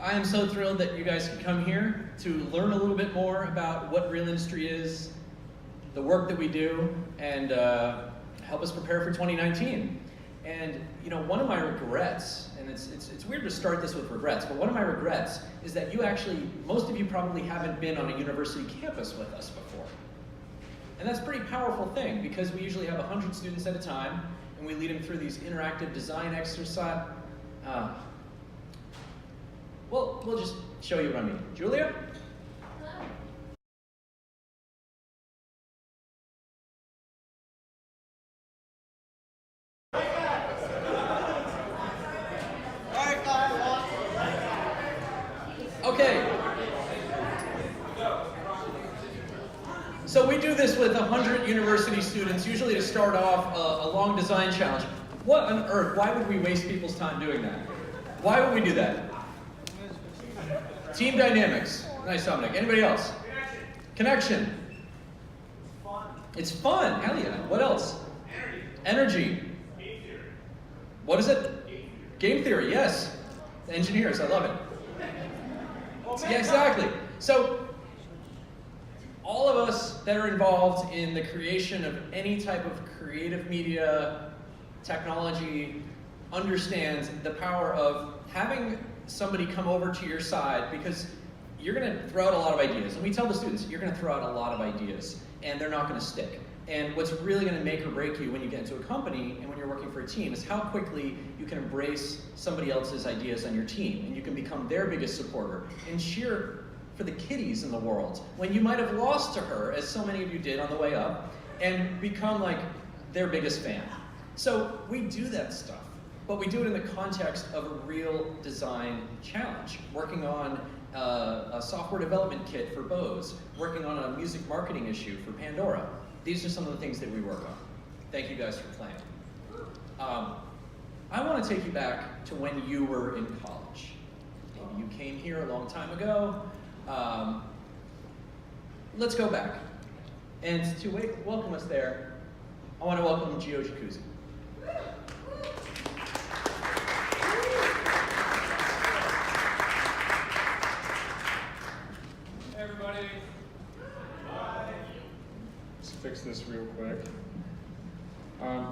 I am so thrilled that you guys could come here to learn a little bit more about what Real Industry is, the work that we do, and help us prepare for 2019. And you know, one of my regrets, and it's weird to start this with regrets, but one of my regrets is that you actually, most of you probably haven't been on a university campus with us before. And that's a pretty powerful thing, because we usually have 100 students at a time, and we lead them through these interactive design exercise. Well, we'll just show you what I mean. Julia? Okay. So we do this with 100 university students, usually to start off a long design challenge. What on earth? Why would we waste people's time doing that? Why would we do that? Team dynamics. Nice, Dominic. Anybody else? Connection. It's fun. Hell yeah. What else? Energy. Game theory. What is it? Game theory. Yes. The engineers. I love it. Yeah, exactly. So, all of us that are involved in the creation of any type of creative media, technology, understands the power of having somebody come over to your side, because you're going to throw out a lot of ideas. And we tell the students, you're going to throw out a lot of ideas, and they're not going to stick. And what's really going to make or break you when you get into a company and when you're working for a team is how quickly you can embrace somebody else's ideas on your team, and you can become their biggest supporter and cheer for the kiddies in the world when you might have lost to her, as so many of you did on the way up, and become like their biggest fan. So we do that stuff, but we do it in the context of a real design challenge, working on a software development kit for Bose, working on a music marketing issue for Pandora. These are some of the things that we work on. Thank you guys for playing. I want to take you back to when you were in college. Maybe you came here a long time ago. Let's go back. And to welcome us there, I want to welcome Gio Jacuzzi. Hey everybody. Bye. Let's fix this real quick.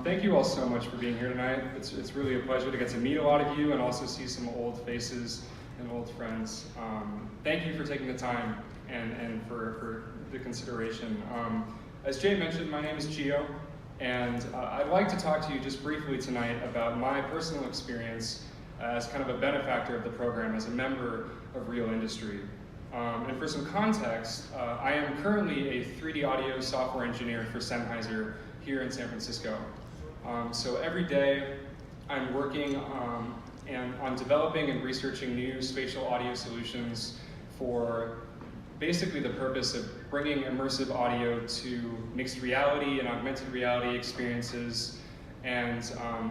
Thank you all so much for being here tonight. It's really a pleasure to get to meet a lot of you and also see some old faces and old friends. Thank you for taking the time and for the consideration. As Jay mentioned, my name is Gio, and I'd like to talk to you just briefly tonight about my personal experience as kind of a benefactor of the program, as a member of Real Industry. And for some context, I am currently a 3D audio software engineer for Sennheiser here in San Francisco. So every day I'm working on developing and researching new spatial audio solutions for basically the purpose of bringing immersive audio to mixed reality and augmented reality experiences. And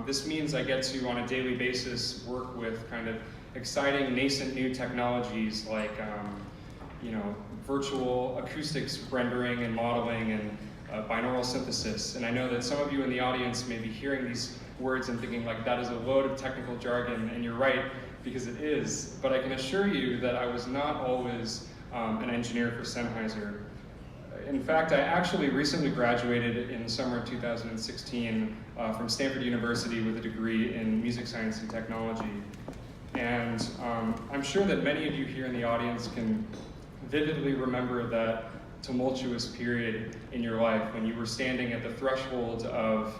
this means I get to, on a daily basis, work with kind of exciting, nascent new technologies like virtual acoustics rendering and modeling and binaural synthesis. And I know that some of you in the audience may be hearing these words and thinking like that is a load of technical jargon, and you're right, because it is. But I can assure you that I was not always an engineer for Sennheiser. In fact, I actually recently graduated in the summer of 2016 from Stanford University with a degree in music science and technology. And I'm sure that many of you here in the audience can vividly remember that tumultuous period in your life when you were standing at the threshold of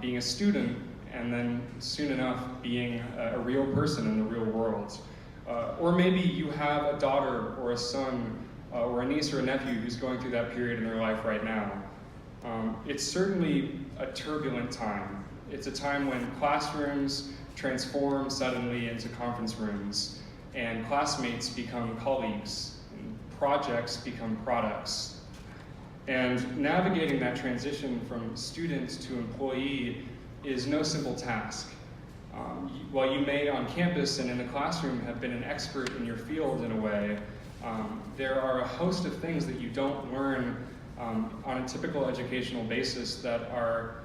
being a student and then soon enough being a real person in the real world. Or maybe you have a daughter or a son or a niece or a nephew who's going through that period in their life right now. It's certainly a turbulent time. It's a time when classrooms transform suddenly into conference rooms, and classmates become colleagues, and projects become products. And navigating that transition from student to employee is no simple task. While you may on campus and in the classroom have been an expert in your field in a way, there are a host of things that you don't learn on a typical educational basis that are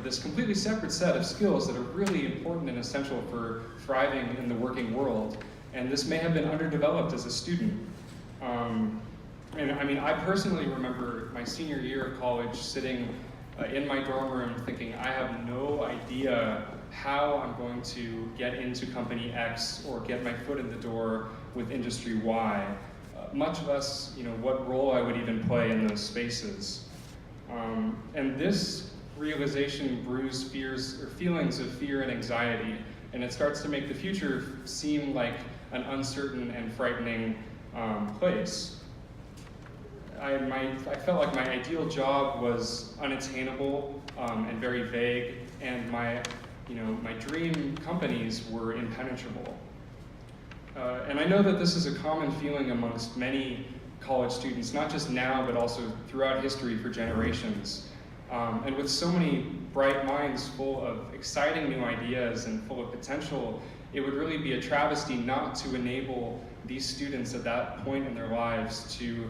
this completely separate set of skills that are really important and essential for thriving in the working world. And this may have been underdeveloped as a student. And I mean, I personally remember my senior year of college sitting in my dorm room thinking, I have no idea how I'm going to get into company X or get my foot in the door with industry Y, much less, what role I would even play in those spaces. And this realization brews feelings of fear and anxiety, and it starts to make the future seem like an uncertain and frightening place. I felt like my ideal job was unattainable and very vague, and my dream companies were impenetrable. And I know that this is a common feeling amongst many college students, not just now, but also throughout history for generations. And with so many bright minds full of exciting new ideas and full of potential, it would really be a travesty not to enable these students at that point in their lives to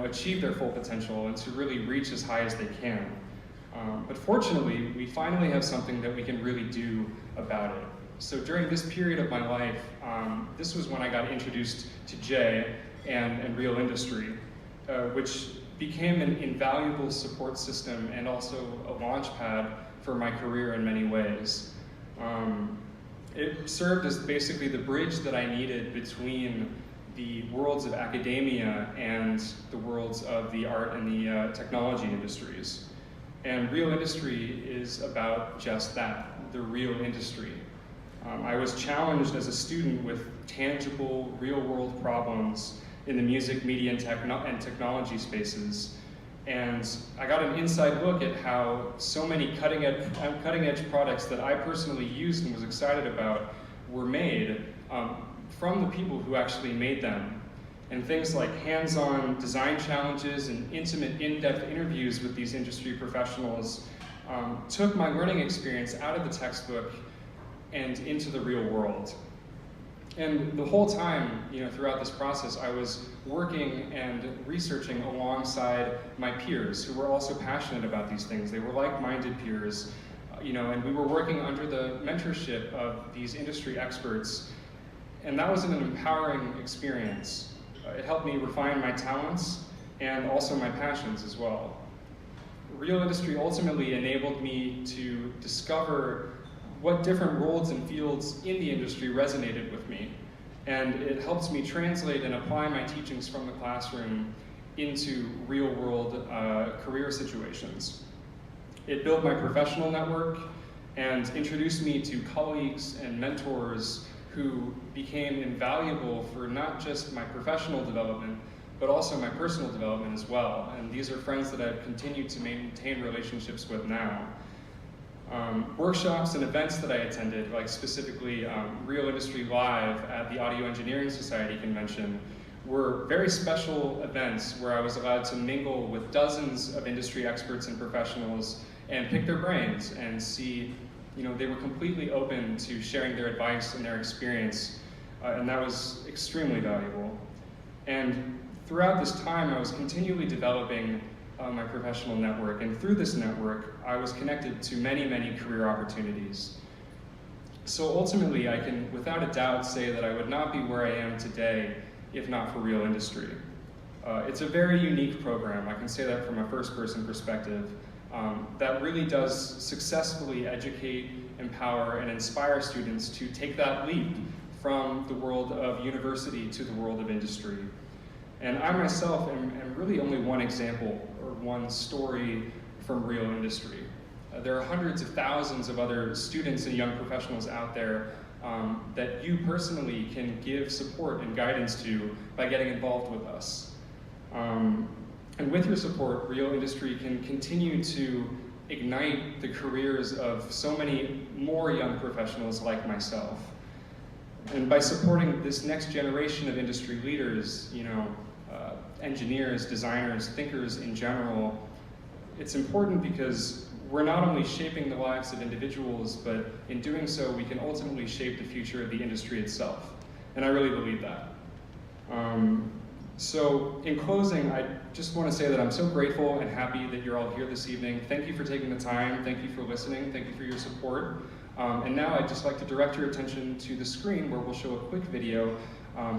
achieve their full potential and to really reach as high as they can. But fortunately, we finally have something that we can really do about it. So during this period of my life, this was when I got introduced to Jay and Real Industry, which became an invaluable support system and also a launch pad for my career in many ways. It served as basically the bridge that I needed between the worlds of academia and the worlds of the art and the technology industries. And Real Industry is about just that, the real industry. I was challenged as a student with tangible, real-world problems in the music, media, and technology spaces. And I got an inside look at how so many cutting-edge products that I personally used and was excited about were made from the people who actually made them. And things like hands-on design challenges and intimate, in-depth interviews with these industry professionals took my learning experience out of the textbook and into the real world. And the whole time, throughout this process, I was working and researching alongside my peers who were also passionate about these things. They were like-minded peers, and we were working under the mentorship of these industry experts. And that was an empowering experience. It helped me refine my talents and also my passions as well. Real Industry ultimately enabled me to discover what different roles and fields in the industry resonated with me. And it helped me translate and apply my teachings from the classroom into real-world career situations. It built my professional network and introduced me to colleagues and mentors who became invaluable for not just my professional development, but also my personal development as well. And these are friends that I've continued to maintain relationships with now. Workshops and events that I attended, like specifically Real Industry Live at the Audio Engineering Society convention, were very special events where I was allowed to mingle with dozens of industry experts and professionals and pick their brains and see, they were completely open to sharing their advice and their experience, and that was extremely valuable. And throughout this time, I was continually developing my professional network, and through this network, I was connected to many, many career opportunities. So ultimately, I can, without a doubt, say that I would not be where I am today if not for Real Industry. It's a very unique program. I can say that from a first-person perspective. That really does successfully educate, empower, and inspire students to take that leap from the world of university to the world of industry. And I myself am really only one example or one story from Real Industry. There are hundreds of thousands of other students and young professionals out there that you personally can give support and guidance to by getting involved with us. And with your support, Real Industry can continue to ignite the careers of so many more young professionals like myself. And by supporting this next generation of industry leaders, engineers, designers, thinkers in general, it's important because we're not only shaping the lives of individuals, but in doing so, we can ultimately shape the future of the industry itself. And I really believe that. So in closing, I just want to say that I'm so grateful and happy that you're all here this evening. Thank you for taking the time. Thank you for listening. Thank you for your support. And now I'd just like to direct your attention to the screen where we'll show a quick video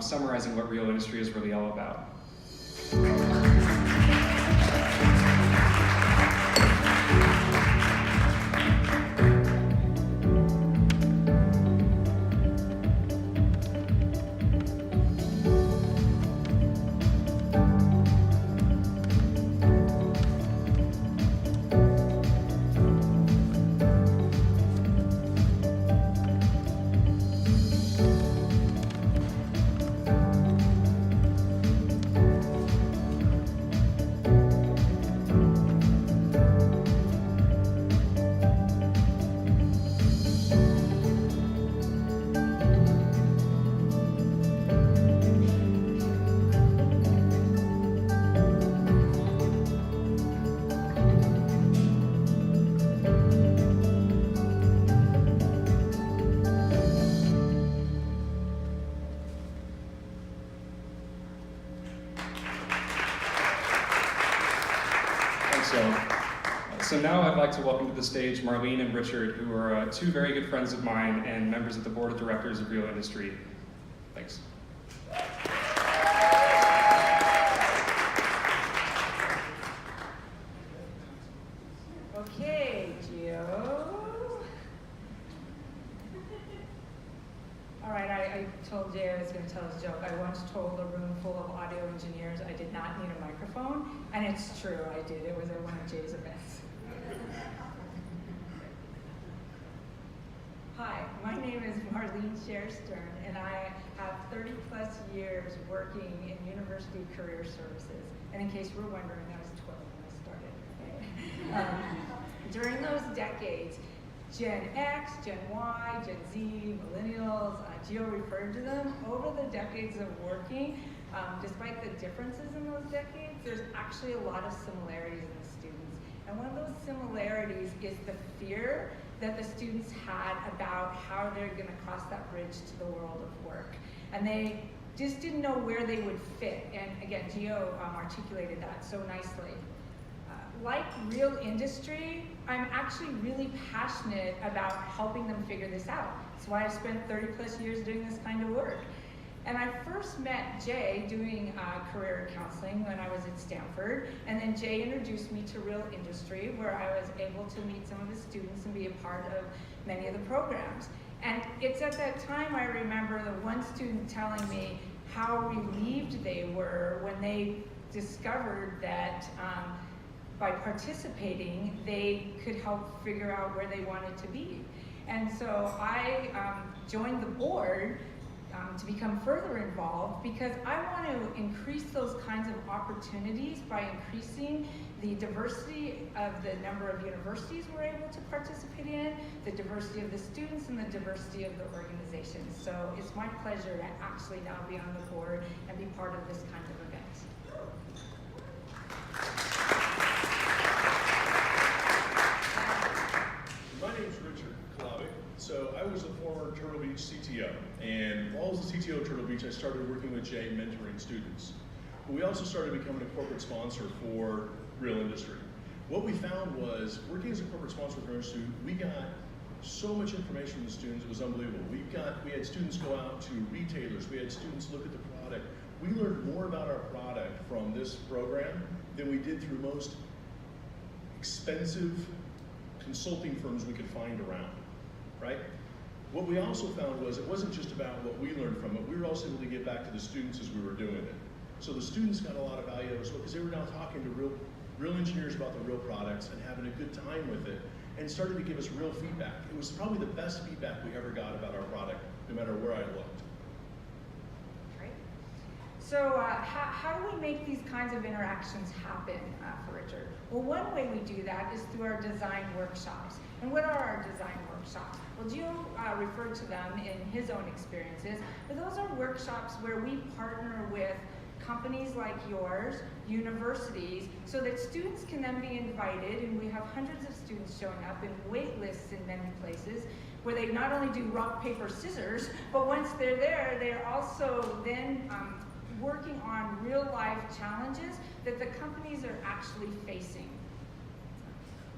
summarizing what Real Industry is really all about. So now I'd like to welcome to the stage Marlene and Richard, who are two very good friends of mine and members of the board of directors of Real Industry. Thanks. Okay, Gio. All right, I told Jay I was going to tell this joke. I once told a room full of audio engineers I did not need a microphone, and it's true, I did. It was at one of Jay's events. Hi, my name is Marlene Sherstern, and I have 30 plus years working in university career services. And in case you were wondering, I was 12 when I started. Okay? During those decades, Gen X, Gen Y, Gen Z, millennials, Gio referred to them, over the decades of working, despite the differences in those decades, there's actually a lot of similarities in the students. And one of those similarities is the fear that the students had about how they're going to cross that bridge to the world of work. And they just didn't know where they would fit. And again, Gio articulated that so nicely. Like Real Industry, I'm actually really passionate about helping them figure this out. That's why I've spent 30 plus years doing this kind of work. And I first met Jay doing career counseling when I was at Stanford, and then Jay introduced me to Real Industry, where I was able to meet some of the students and be a part of many of the programs. And it's at that time I remember the one student telling me how relieved they were when they discovered that by participating, they could help figure out where they wanted to be. And so I joined the board to become further involved because I want to increase those kinds of opportunities by increasing the diversity of the number of universities we're able to participate in, the diversity of the students, and the diversity of the organizations. So it's my pleasure to actually now be on the board and be part of this kind of event. My name's Richard Klavick. So I was a former Turtle Beach CTO, and while I was the CTO at Turtle Beach, I started working with Jay mentoring students. But we also started becoming a corporate sponsor for Real Industry. What we found was, working as a corporate sponsor for Real Industry, we got so much information from the students, it was unbelievable. We had students go out to retailers, we had students look at the product. We learned more about our product from this program than we did through most expensive consulting firms we could find around, right? What we also found was it wasn't just about what we learned from it, we were also able to give back to the students as we were doing it. So the students got a lot of value as well, because they were now talking to real engineers about the real products and having a good time with it, and started to give us real feedback. It was probably the best feedback we ever got about our product, no matter where I looked. Great. So how do we make these kinds of interactions happen for Richard? Well, one way we do that is through our design workshops. And what are our design workshops? Well, Gio referred to them in his own experiences, but those are workshops where we partner with companies like yours, universities, so that students can then be invited, and we have hundreds of students showing up in wait lists in many places, where they not only do rock, paper, scissors, but once they're there, they're also then working on real life challenges that the companies are actually facing.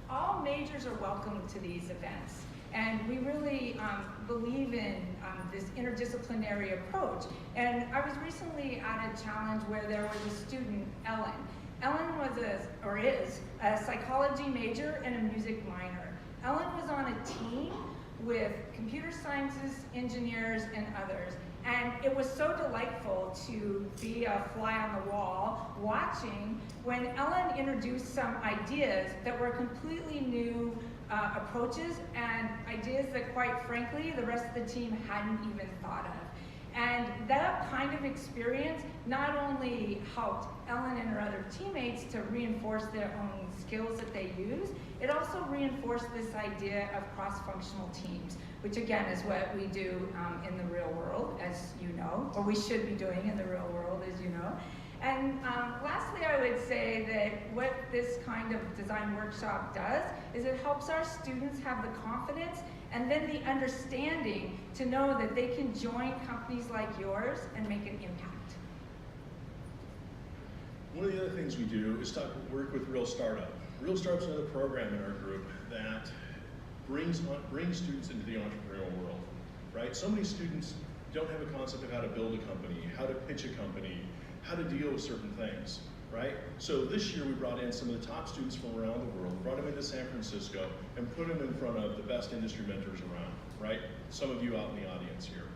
All majors are welcome to these events. And we really believe in this interdisciplinary approach. And I was recently at a challenge where there was a student, Ellen. Ellen was is a psychology major and a music minor. Ellen was on a team with computer scientists, engineers, and others. And it was so delightful to be a fly on the wall watching when Ellen introduced some ideas that were completely new approaches and ideas that, quite frankly, the rest of the team hadn't even thought of. And that kind of experience not only helped Ellen and her other teammates to reinforce their own skills that they use, it also reinforced this idea of cross-functional teams, which again is what we do in the real world, as you know, or we should be doing in the real world, as you know. And lastly, I would say that what this kind of design workshop does is it helps our students have the confidence and then the understanding to know that they can join companies like yours and make an impact. One of the other things we do is work with Real Startup. Real Startup's another program in our group that brings students into the entrepreneurial world, right? So many students don't have a concept of how to build a company, how to pitch a company, how to deal with certain things, right? So this year we brought in some of the top students from around the world, brought them into San Francisco, and put them in front of the best industry mentors around, right? Some of you out in the audience here.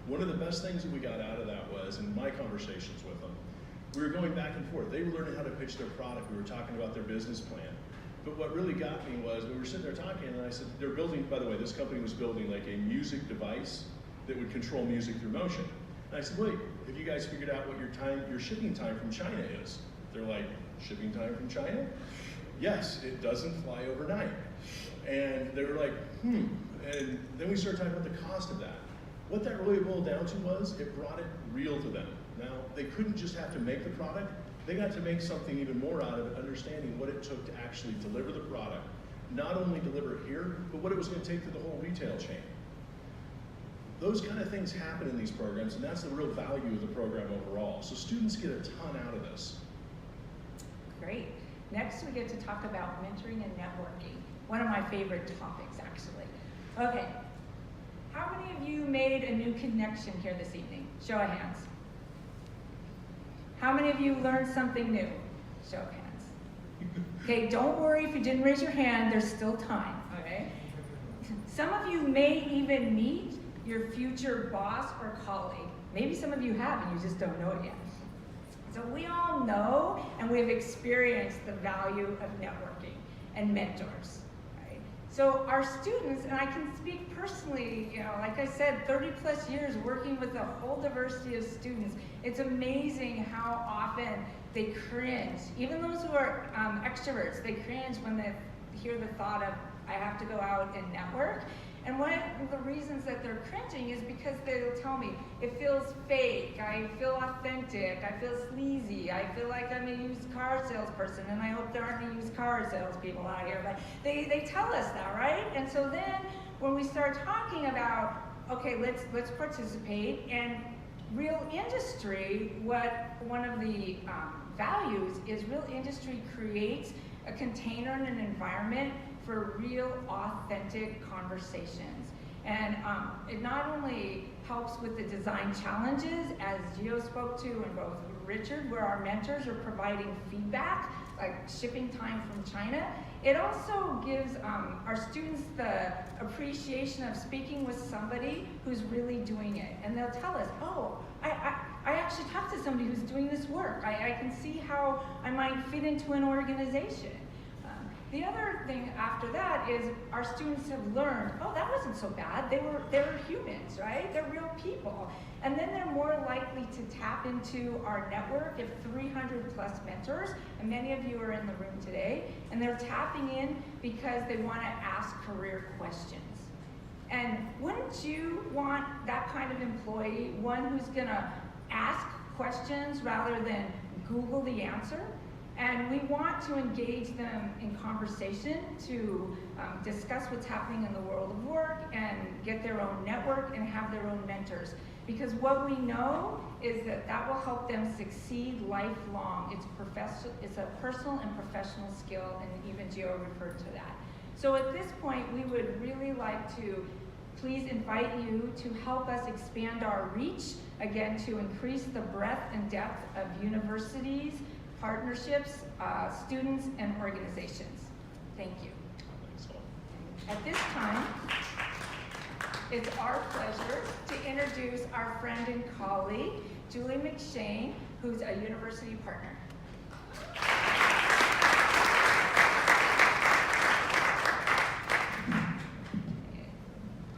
One of the best things that we got out of that was, in my conversations with them, we were going back and forth. They were learning how to pitch their product. We were talking about their business plan. But what really got me was, we were sitting there talking, and I said, they're building, by the way, this company was building like a music device that would control music through motion. And I said, wait, have you guys figured out what your shipping time from China is? They're like, shipping time from China? Yes, it doesn't fly overnight. And they were like, And then we started talking about the cost of that. What that really boiled down to was, it brought it real to them. Now, they couldn't just have to make the product, they got to make something even more out of it, understanding what it took to actually deliver the product. Not only deliver it here, but what it was going to take to the whole retail chain. Those kind of things happen in these programs, and that's the real value of the program overall. So students get a ton out of this. Great. Next, we get to talk about mentoring and networking. One of my favorite topics, actually. Okay. How many of you made a new connection here this evening? Show of hands. How many of you learned something new? Show of hands. Okay, don't worry if you didn't raise your hand, there's still time, okay? Some of you may even meet your future boss or colleague. Maybe some of you have and you just don't know it yet. So we all know and we've experienced the value of networking and mentors, right? So our students, and I can speak personally, like I said, 30 plus years working with a whole diversity of students, it's amazing how often they cringe. Even those who are extroverts, they cringe when they hear the thought of, I have to go out and network. And one of the reasons that they're cringing is because they'll tell me, it feels fake, I feel authentic, I feel sleazy, I feel like I'm a used car salesperson, and I hope there aren't any used car salespeople out here, but they tell us that, right? And so then, when we start talking about, okay, let's participate, and real industry, one of the values is real industry creates a container and an environment for real, authentic conversations. And it not only helps with the design challenges, as Gio spoke to, and both Richard, where our mentors are providing feedback, like shipping time from China, it also gives our students the appreciation of speaking with somebody who's really doing it. And they'll tell us, oh, I actually talked to somebody who's doing this work. I can see how I might fit into an organization. The other thing after that is our students have learned, oh, that wasn't so bad. They were humans, right? They're real people. And then they're more likely to tap into our network of 300 plus mentors, and many of you are in the room today, and they're tapping in because they want to ask career questions. And wouldn't you want that kind of employee, one who's gonna ask questions rather than Google the answer? And we want to engage them in conversation to discuss what's happening in the world of work and get their own network and have their own mentors. Because what we know is that will help them succeed lifelong. It's a personal and professional skill, and even Gio referred to that. So at this point, we would really like to please invite you to help us expand our reach, again, to increase the breadth and depth of universities, partnerships, students, and organizations. Thank you. Thanks, all. At this time, it's our pleasure to introduce our friend and colleague, Julie McShane, who's a university partner.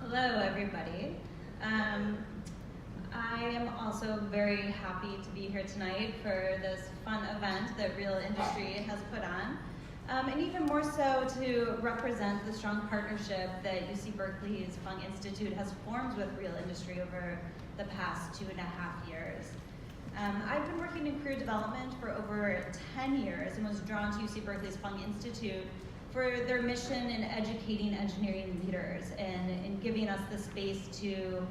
Hello, everybody. I am also very happy to be here tonight for this fun event that Real Industry has put on, and even more so to represent the strong partnership that UC Berkeley's Fung Institute has formed with Real Industry over the past 2.5 years. I've been working in career development for over 10 years and was drawn to UC Berkeley's Fung Institute for their mission in educating engineering leaders and in giving us the space to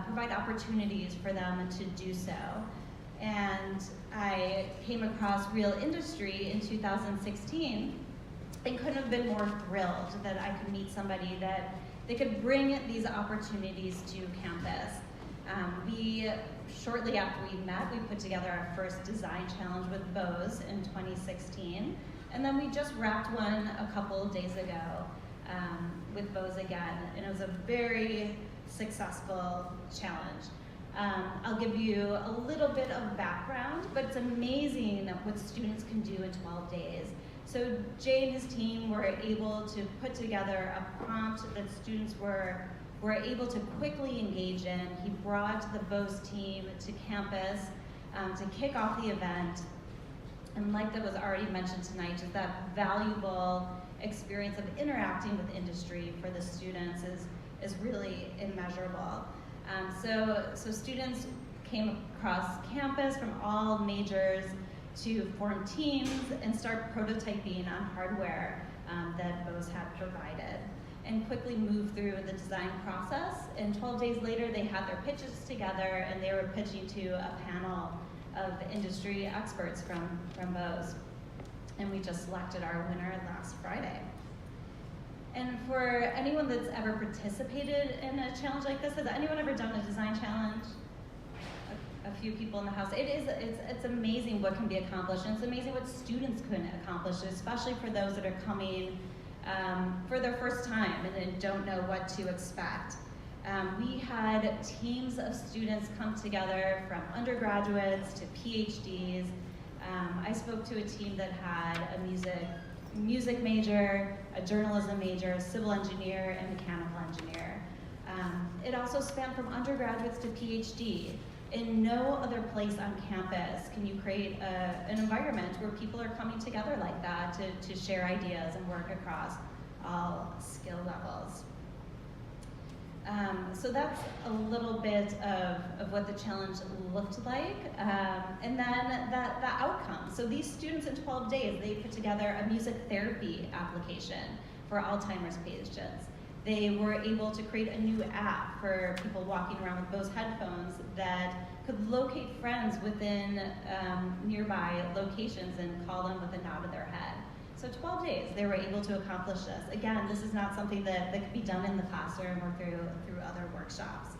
provide opportunities for them to do so. And I came across Real Industry in 2016 and couldn't have been more thrilled that I could meet somebody that they could bring these opportunities to campus. Shortly after we met, we put together our first design challenge with Bose in 2016. And then we just wrapped one a couple of days ago with Bose again, and it was a very successful challenge. I'll give you a little bit of background, but it's amazing what students can do in 12 days. So Jay and his team were able to put together a prompt that students were able to quickly engage in. He brought the Bose team to campus to kick off the event. And like that was already mentioned tonight, just that valuable experience of interacting with industry for the students is really immeasurable. So students came across campus from all majors to form teams and start prototyping on hardware that Bose had provided, and quickly move through the design process. And 12 days later, they had their pitches together and they were pitching to a panel of industry experts from Bose. And we just selected our winner last Friday. And for anyone that's ever participated in a challenge like this, has anyone ever done a design challenge? A few people in the house. It's amazing what can be accomplished, and it's amazing what students can accomplish, especially for those that are coming for their first time and then don't know what to expect. We had teams of students come together from undergraduates to PhDs. I spoke to a team that had a music major, a journalism major, a civil engineer, and mechanical engineer. It also spanned from undergraduates to PhD. In no other place on campus can you create an environment where people are coming together like that to share ideas and work across all skill levels. So that's a little bit of what the challenge looked like. And then the outcome. So these students in 12 days, they put together a music therapy application for Alzheimer's patients. They were able to create a new app for people walking around with Bose headphones that could locate friends within nearby locations and call them with a nod of their head. So 12 days, they were able to accomplish this. Again, this is not something that could be done in the classroom or through other workshops.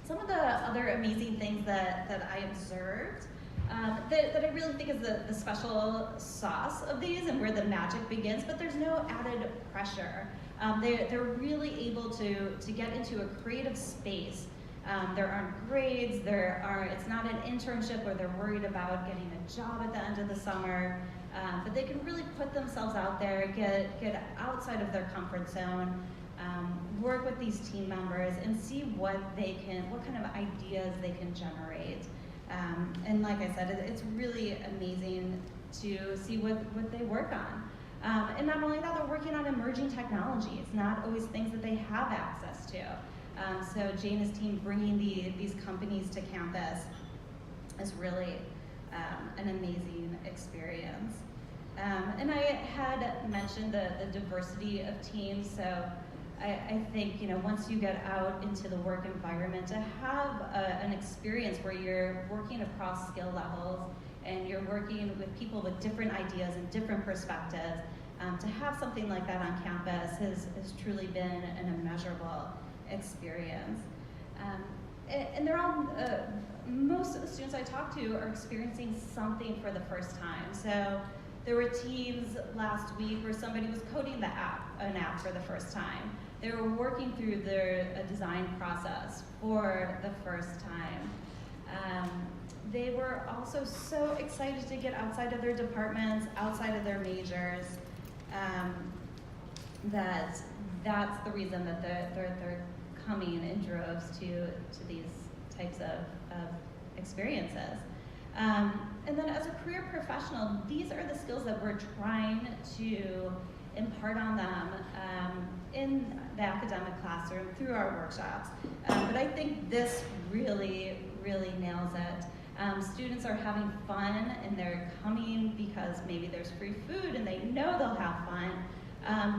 Some of the other amazing things that I observed that I really think is the special sauce of these and where the magic begins, but there's no added pressure. They're really able to get into a creative space. There aren't grades, it's not an internship where they're worried about getting a job at the end of the summer, but they can really put themselves out there, get outside of their comfort zone, work with these team members and see what kind of ideas they can generate. And like I said, it's really amazing to see what they work on. And not only that, they're working on emerging technologies, not always things that they have access to. So Jay and his team bringing these companies to campus is really an amazing experience. And I had mentioned the diversity of teams, so I think once you get out into the work environment, to have an experience where you're working across skill levels and you're working with people with different ideas and different perspectives, To have something like that on campus has truly been an immeasurable experience. And they're all, most of the students I talk to are experiencing something for the first time. So there were teams last week where somebody was coding an app for the first time. They were working through their design process for the first time. They were also so excited to get outside of their departments, outside of their majors, that's the reason that they're coming in droves to these types of experiences. And then as a career professional, these are the skills that we're trying to impart on them in the academic classroom through our workshops. But I think this really nails it. Students are having fun and they're coming because maybe there's free food and they know they'll have fun.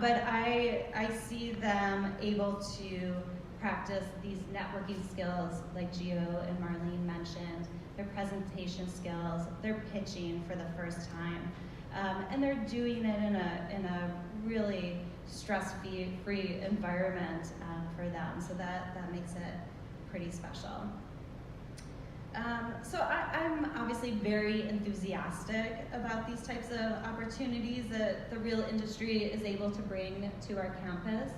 But I see them able to practice these networking skills like Gio and Marlene mentioned, their presentation skills, they're pitching for the first time. And they're doing it in a really stress-free environment for them. So that makes it pretty special. So I'm obviously very enthusiastic about these types of opportunities that the real industry is able to bring to our campus.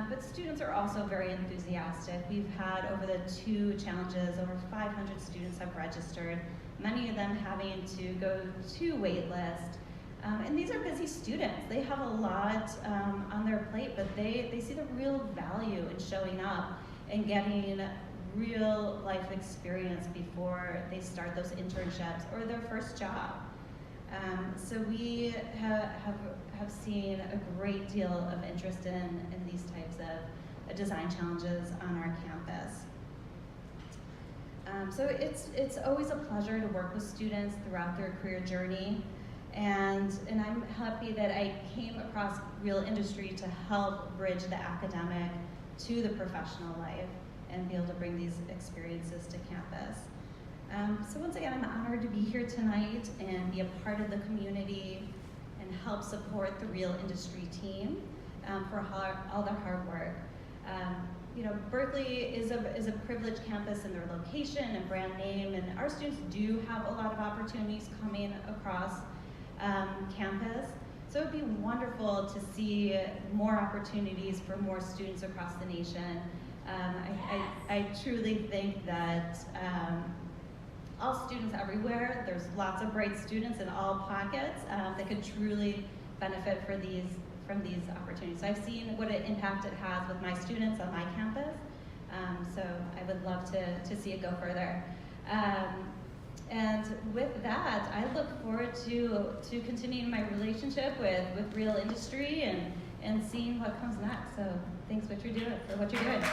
But students are also very enthusiastic. We've had over the 2 challenges, over 500 students have registered, many of them having to go to wait list. And these are busy students. They have a lot on their plate, but they see the real value in showing up and getting real life experience before they start those internships or their first job. So we have seen a great deal of interest in these types of design challenges on our campus. So it's always a pleasure to work with students throughout their career journey. And I'm happy that I came across real industry to help bridge the academic to the professional life and be able to bring these experiences to campus. So once again, I'm honored to be here tonight and be a part of the community and help support the real industry team for all their hard work. You know, Berkeley is a privileged campus in their location and brand name, and our students do have a lot of opportunities coming across campus. So it would be wonderful to see more opportunities for more students across the nation. I truly think that all students everywhere, there's lots of bright students in all pockets that could truly benefit from these opportunities. So I've seen what an impact it has with my students on my campus, so I would love to see it go further. And with that, I look forward to continuing my relationship with real industry and seeing what comes next. So thanks for what you're doing.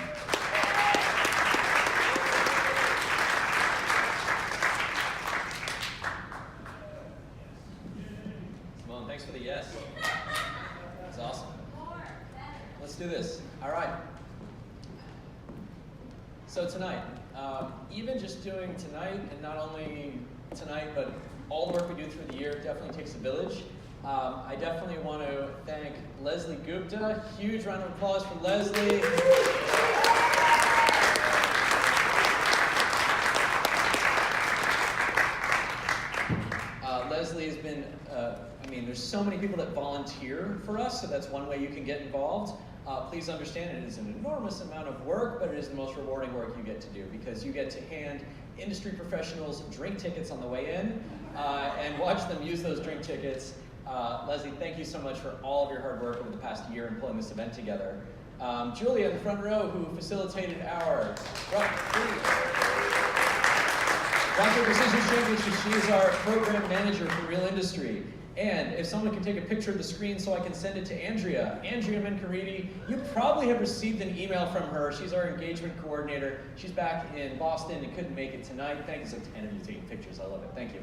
Simone, thanks for the yes. That's awesome. Let's do this. All right. So tonight, even just doing tonight, and not only tonight, but all the work we do through the year definitely takes a village. I definitely want to thank Leslie Gupta. Huge round of applause for Leslie. Leslie has been, there's so many people that volunteer for us, so that's one way you can get involved. Please understand it is an enormous amount of work, but it is the most rewarding work you get to do because you get to hand industry professionals drink tickets on the way in and watch them use those drink tickets. Leslie, thank you so much for all of your hard work over the past year in pulling this event together. Julia in the front row, who facilitated our Rock Paper Decisions Championship. She is our program manager for Real Industry. And if someone can take a picture of the screen so I can send it to Andrea Mencaridi, you probably have received an email from her. She's our engagement coordinator. She's back in Boston and couldn't make it tonight. Thank you so much. And you're taking pictures. I love it. Thank you.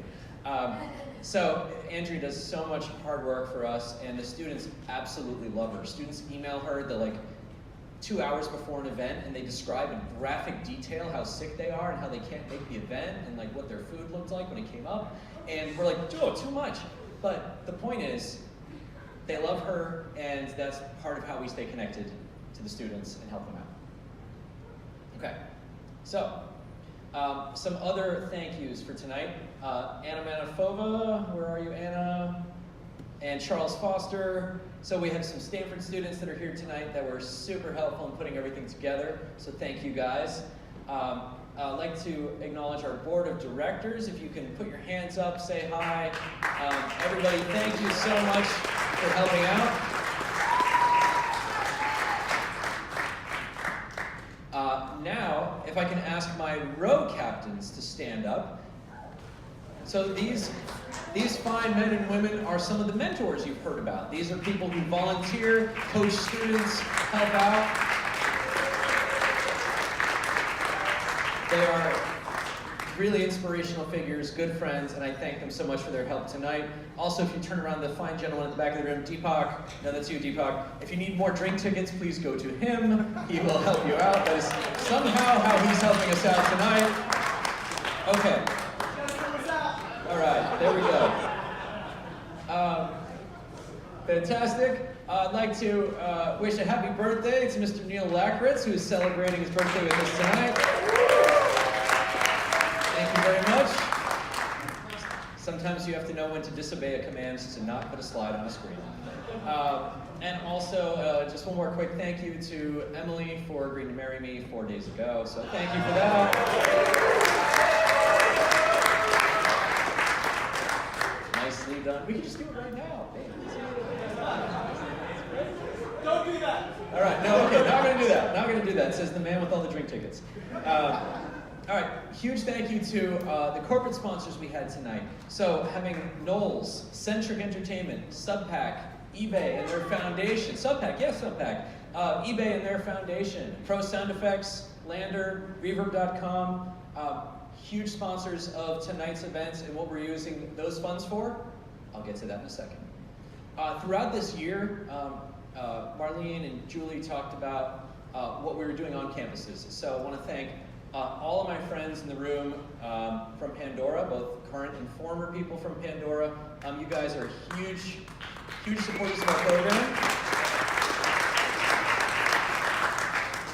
So Andrea does so much hard work for us, and the students absolutely love her. Students email her 2 hours before an event, and they describe in graphic detail how sick they are and how they can't make the event and what their food looked like when it came up. And we're like, oh, too much. But the point is, They love her, and that's part of how we stay connected to the students and help them out. Okay, so some other thank yous for tonight. Anna Manafova, where are you, Anna? And Charles Foster. So we have some Stanford students that are here tonight that were super helpful in putting everything together. So thank you guys. I'd like to acknowledge our board of directors. If you can put your hands up, say hi. Everybody, thank you so much for helping out. Now, if I can ask my row captains to stand up. So these fine men and women are some of the mentors you've heard about. These are people who volunteer, coach students, help out. They are really inspirational figures, good friends, and I thank them so much for their help tonight. Also, if you turn around, the fine gentleman at the back of the room, Deepak, no, that's you, Deepak. If you need more drink tickets, please go to him. He will help you out. That is somehow how he's helping us out tonight. Okay. All right, there we go. Fantastic. I'd like to wish a happy birthday to Mr. Neil Lackritz, who is celebrating his birthday with us tonight. Thank you very much. Sometimes you have to know when to disobey a command to not put a slide on the screen. And also, just one more quick thank you to Emily for agreeing to marry me 4 days ago. So thank you for that. Nicely done. We can just do it right now. Don't do that. All right, no, okay, not gonna do that. Not gonna do that, says the man with all the drink tickets. All right, huge thank you to the corporate sponsors we had tonight. So having Knowles, Centric Entertainment, Subpack, eBay and their foundation. Subpack, yes, Subpack. eBay and their foundation. Pro Sound Effects, Lander, Reverb.com. Huge sponsors of tonight's events and what we're using those funds for. I'll get to that in a second. Throughout this year, Marlene and Julie talked about what we were doing on campuses. So I want to thank all of my friends in the room from Pandora, both current and former people from Pandora. You guys are huge supporters of our program.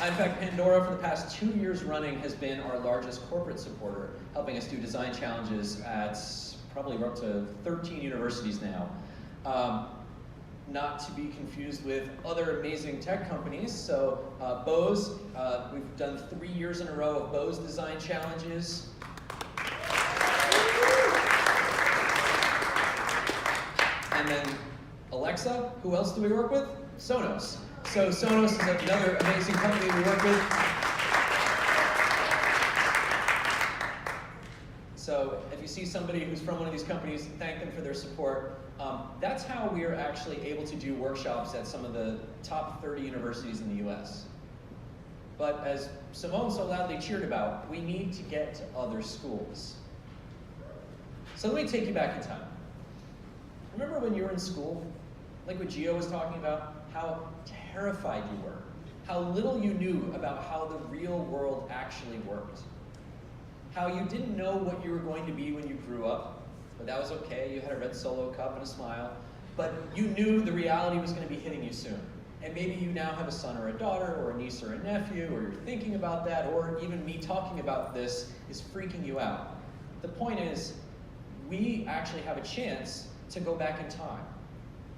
In fact, Pandora for the past 2 years running has been our largest corporate supporter, helping us do design challenges at probably we're up to 13 universities now. Not to be confused with other amazing tech companies. So Bose, we've done 3 years in a row of Bose design challenges. And then Alexa, who else do we work with? Sonos. So Sonos is another amazing company we work with. So if you see somebody who's from one of these companies, thank them for their support. That's how we are actually able to do workshops at some of the top 30 universities in the US. But as Simone so loudly cheered about, we need to get to other schools. So let me take you back in time. Remember when you were in school? Like what Gio was talking about? How terrified you were. How little you knew about how the real world actually worked. How you didn't know what you were going to be when you grew up, but that was okay. You had a red Solo cup and a smile, but you knew the reality was going to be hitting you soon. And maybe you now have a son or a daughter or a niece or a nephew, or you're thinking about that, or even me talking about this is freaking you out. The point is, we actually have a chance to go back in time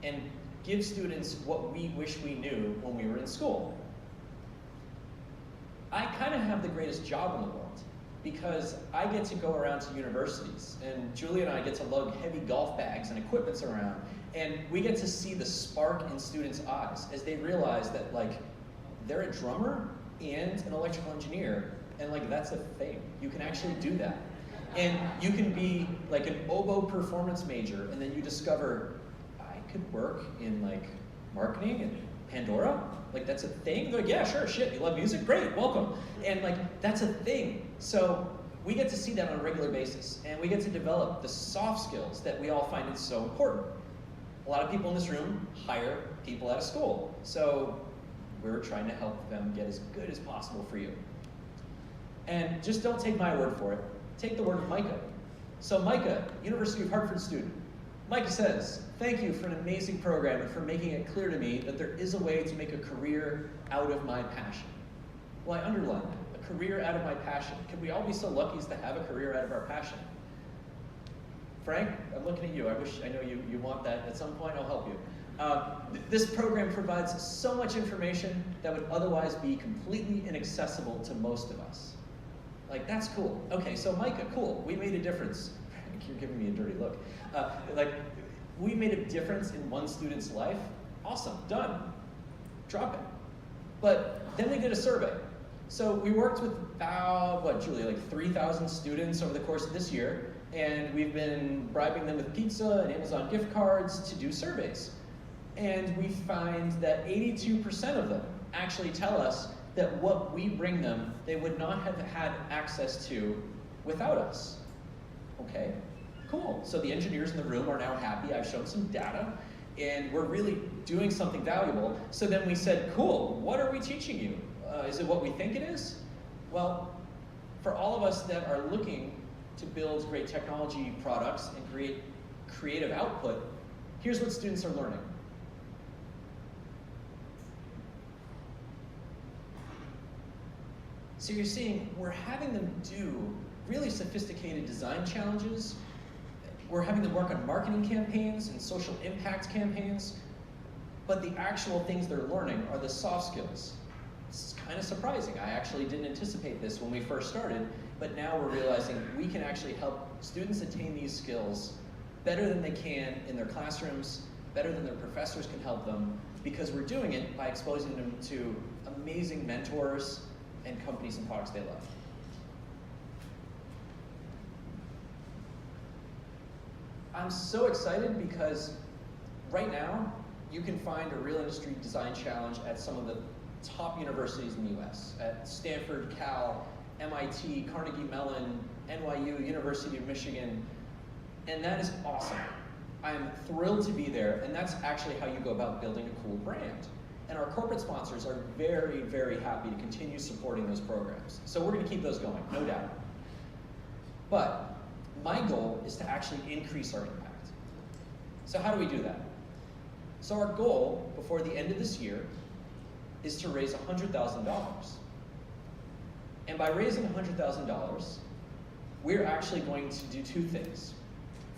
and give students what we wish we knew when we were in school. I kind of have the greatest job in the world, because I get to go around to universities, and Julie and I get to lug heavy golf bags and equipments around, and we get to see the spark in students' eyes as they realize that, like, they're a drummer and an electrical engineer, and like that's a thing. You can actually do that. And you can be like an oboe performance major, and then you discover, I could work in like marketing and Pandora? Like that's a thing? They're like, yeah, sure, shit, you love music? Great, welcome. And like, that's a thing. So we get to see that on a regular basis, and we get to develop the soft skills that we all find is so important. A lot of people in this room hire people out of school. So we're trying to help them get as good as possible for you. And just don't take my word for it. Take the word of Micah. So Micah, University of Hartford student, Micah says, thank you for an amazing program and for making it clear to me that there is a way to make a career out of my passion. Well, I underline that, a career out of my passion. Could we all be so lucky as to have a career out of our passion? Frank, I'm looking at you. I know you want that. At some point, I'll help you. This program provides so much information that would otherwise be completely inaccessible to most of us. Like, that's cool. Okay, so Micah, cool. We made a difference. You're giving me a dirty look. We made a difference in one student's life. Awesome, done. Drop it. But then we did a survey. So we worked with about, what, Julie, like 3,000 students over the course of this year, and we've been bribing them with pizza and Amazon gift cards to do surveys. And we find that 82% of them actually tell us that what we bring them, they would not have had access to without us. Okay, cool. So the engineers in the room are now happy. I've shown some data, and we're really doing something valuable. So then we said, cool, what are we teaching you? Is it what we think it is? Well, for all of us that are looking to build great technology products and create creative output, here's what students are learning. So you're seeing, we're having them do really sophisticated design challenges. We're having them work on marketing campaigns and social impact campaigns, but the actual things they're learning are the soft skills. This is kind of surprising. I actually didn't anticipate this when we first started, but now we're realizing we can actually help students attain these skills better than they can in their classrooms, better than their professors can help them, because we're doing it by exposing them to amazing mentors and companies and products they love. I'm so excited because right now you can find a real industry design challenge at some of the top universities in the US, at Stanford, Cal, MIT, Carnegie Mellon, NYU, University of Michigan, and that is awesome. I'm thrilled to be there, and that's actually how you go about building a cool brand. And our corporate sponsors are very, very happy to continue supporting those programs. So we're gonna keep those going, no doubt. But my goal is to actually increase our impact. So how do we do that? So our goal before the end of this year is to raise $100,000. And by raising $100,000, we're actually going to do two things.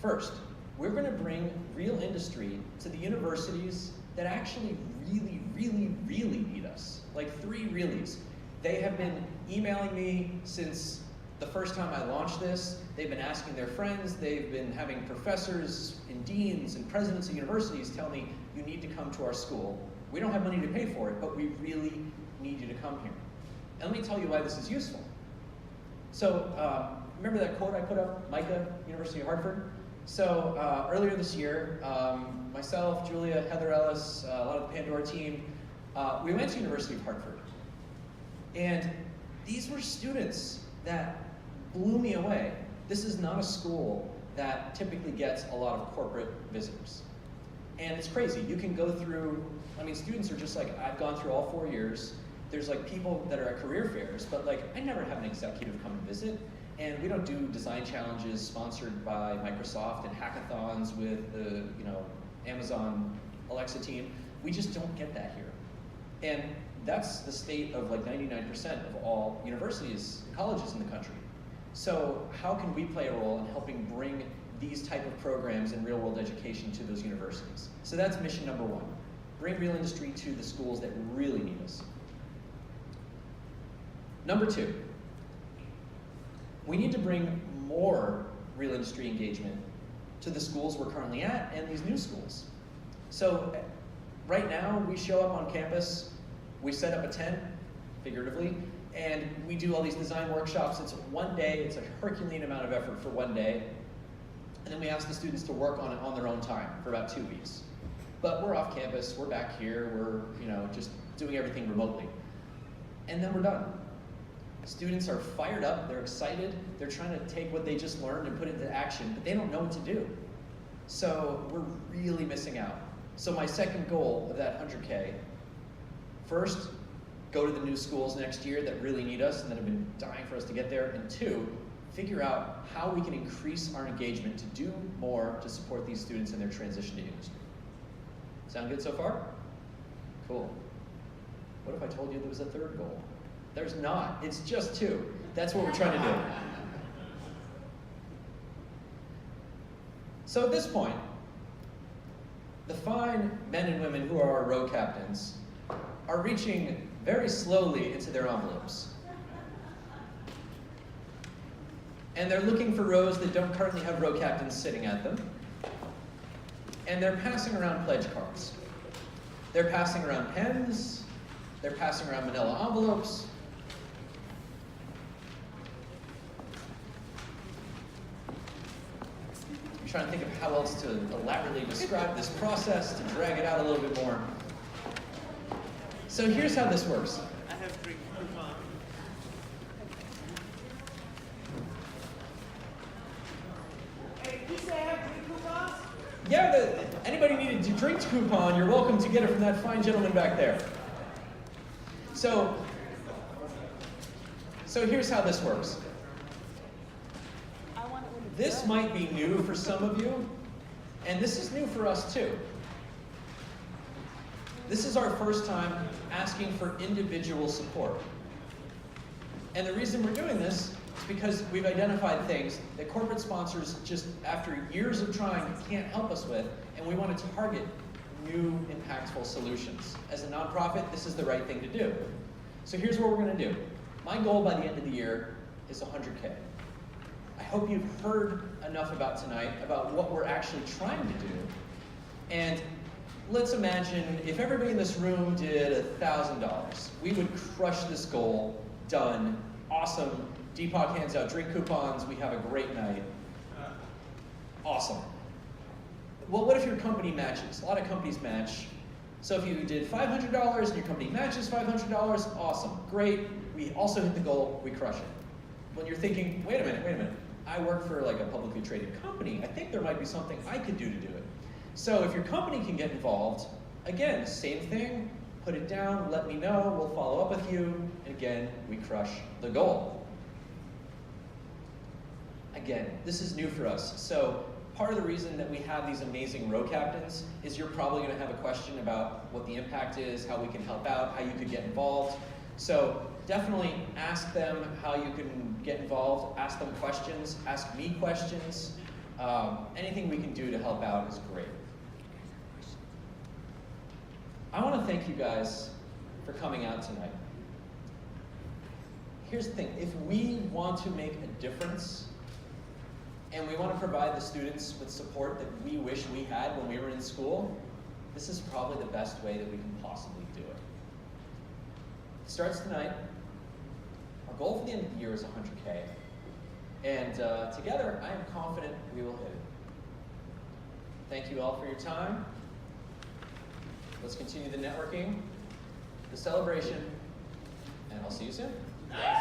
First, we're gonna bring real industry to the universities that actually really, really, really need us. Like 3 reallys. They have been emailing me since the first time I launched this. They've been asking their friends. They've been having professors and deans and presidents of universities tell me, you need to come to our school. We don't have money to pay for it, but we really need you to come here. And let me tell you why this is useful. So remember that quote I put up, Micah, University of Hartford? So earlier this year, myself, Julia, Heather Ellis, a lot of the Pandora team, we went to University of Hartford. And these were students that blew me away. This is not a school that typically gets a lot of corporate visitors. And it's crazy. You can go through, I mean, students are just like, I've gone through all 4 years. There's like people that are at career fairs, but like, I never have an executive come and visit. And we don't do design challenges sponsored by Microsoft and hackathons with the Amazon Alexa team. We just don't get that here. And that's the state of like 99% of all universities and colleges in the country. So how can we play a role in helping bring these type of programs and real world education to those universities? So that's mission number 1. Bring real industry to the schools that really need us. Number 2, we need to bring more real industry engagement to the schools we're currently at and these new schools. So right now we show up on campus, we set up a tent, figuratively, and we do all these design workshops. It's one day, it's a Herculean amount of effort for one day, and then we ask the students to work on it on their own time for about 2 weeks. But we're off campus, we're back here, we're just doing everything remotely. And then we're done. Students are fired up, they're excited, they're trying to take what they just learned and put it into action, but they don't know what to do. So we're really missing out. So my second goal of that 100K, first, go to the new schools next year that really need us and that have been dying for us to get there, and 2, figure out how we can increase our engagement to do more to support these students in their transition to industry. Sound good so far? Cool. What if I told you there was a third goal? There's not. It's just 2. That's what we're trying to do. So at this point, the fine men and women who are our row captains are reaching very slowly into their envelopes. And they're looking for rows that don't currently have row captains sitting at them. And they're passing around pledge cards. They're passing around pens. They're passing around manila envelopes. I'm trying to think of how else to elaborately describe this process, to drag it out a little bit more. So here's how this works. I have drink coupon. Hey, you say I have drink coupons? Yeah, anybody need a drink coupon, you're welcome to get it from that fine gentleman back there. So here's how this works. This might be new for some of you, and this is new for us too. This is our first time asking for individual support. And the reason we're doing this is because we've identified things that corporate sponsors just after years of trying can't help us with, and we want to target new impactful solutions. As a nonprofit, this is the right thing to do. So here's what we're going to do. My goal by the end of the year is 100K. I hope you've heard enough about tonight about what we're actually trying to do. And let's imagine if everybody in this room did $1,000, we would crush this goal. Done. Awesome. Deepak hands out drink coupons. We have a great night. Awesome. Well, what if your company matches? A lot of companies match. So if you did $500 and your company matches $500, awesome. Great. We also hit the goal. We crush it. When you're thinking, wait a minute. I work for like a publicly traded company. I think there might be something I could do to do it. So if your company can get involved, again, same thing, put it down, let me know, we'll follow up with you, and again, we crush the goal. Again, this is new for us. So part of the reason that we have these amazing row captains is you're probably gonna have a question about what the impact is, how we can help out, how you could get involved. So definitely ask them how you can get involved, ask them questions, ask me questions. Anything we can do to help out is great. I want to thank you guys for coming out tonight. Here's the thing, if we want to make a difference and we want to provide the students with support that we wish we had when we were in school, this is probably the best way that we can possibly do it. It starts tonight. Our goal for the end of the year is 100K. And together, I am confident we will hit it. Thank you all for your time. Let's continue the networking, the celebration, and I'll see you soon. Nice.